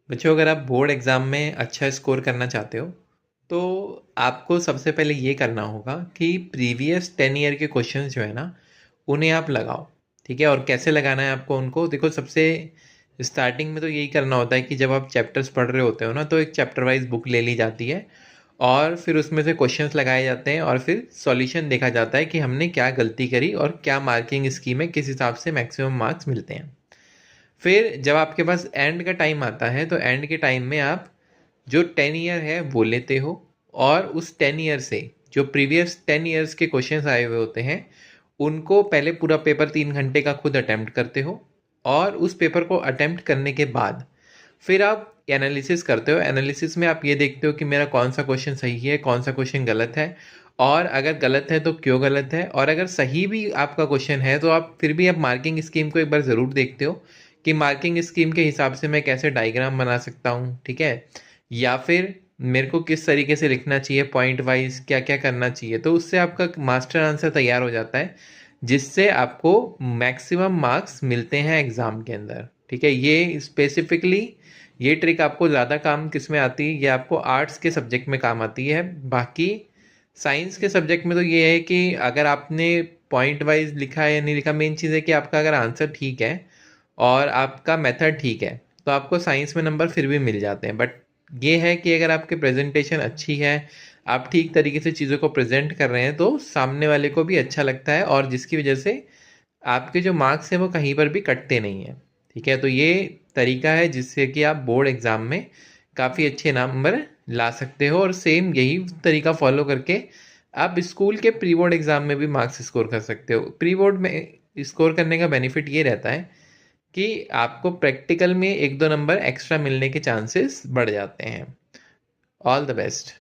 बच्चों, अगर आप बोर्ड एग्ज़ाम में अच्छा स्कोर करना चाहते हो तो आपको सबसे पहले ये करना होगा कि प्रीवियस 10 ईयर के क्वेश्चंस जो है ना उन्हें आप लगाओ। ठीक है, और कैसे लगाना है आपको उनको देखो। सबसे स्टार्टिंग में तो यही करना होता है कि जब आप चैप्टर्स पढ़ रहे होते हो ना, तो एक चैप्टर वाइज बुक ले ली जाती है और फिर उसमें से क्वेश्चंस लगाए जाते हैं और फिर सॉल्यूशन देखा जाता है कि हमने क्या गलती करी और क्या मार्किंग स्कीम है, किस हिसाब से मैक्सिमम मार्क्स मिलते हैं। फिर जब आपके पास एंड का टाइम आता है तो एंड के टाइम में आप जो 10 ईयर है वो लेते हो और उस 10 ईयर से जो प्रीवियस 10 ईयर्स के क्वेश्चंस आए हुए होते हैं उनको पहले पूरा पेपर 3 घंटे का खुद अटेम्प्ट करते हो। और उस पेपर को अटेम्प्ट करने के बाद फिर आप एनालिसिस करते हो। एनालिसिस में आप ये देखते हो कि मेरा कौन सा क्वेश्चन सही है, कौन सा क्वेश्चन गलत है, और अगर गलत है तो क्यों गलत है, और अगर सही भी आपका क्वेश्चन है तो आप फिर भी आप मार्किंग स्कीम को एक बार ज़रूर देखते हो कि मार्किंग स्कीम के हिसाब से मैं कैसे डायग्राम बना सकता हूँ। ठीक है, या फिर मेरे को किस तरीके से लिखना चाहिए, पॉइंट वाइज क्या क्या करना चाहिए, तो उससे आपका मास्टर आंसर तैयार हो जाता है जिससे आपको मैक्सिमम मार्क्स मिलते हैं एग्ज़ाम के अंदर। ठीक है, ये स्पेसिफिकली ये ट्रिक आपको ज़्यादा काम किस में आती है, ये आपको आर्ट्स के सब्जेक्ट में काम आती है। बाकी साइंस के सब्जेक्ट में तो ये है कि अगर आपने पॉइंट वाइज लिखा है या नहीं लिखा, मेन चीज़ है कि आपका अगर आंसर ठीक है और आपका मेथड ठीक है तो आपको साइंस में नंबर फिर भी मिल जाते हैं। बट ये है कि अगर आपकी प्रेजेंटेशन अच्छी है, आप ठीक तरीके से चीज़ों को प्रेजेंट कर रहे हैं तो सामने वाले को भी अच्छा लगता है और जिसकी वजह से आपके जो मार्क्स हैं वो कहीं पर भी कटते नहीं हैं। ठीक है, तो ये तरीका है जिससे कि आप बोर्ड एग्ज़ाम में काफ़ी अच्छे नंबर ला सकते हो और सेम यही तरीका फॉलो करके आप स्कूल के प्री बोर्ड एग्ज़ाम में भी मार्क्स स्कोर कर सकते हो। प्री बोर्ड में स्कोर करने का बेनिफिट ये रहता है कि आपको प्रैक्टिकल में 1-2 नंबर एक्स्ट्रा मिलने के चांसेस बढ़ जाते हैं। All the best.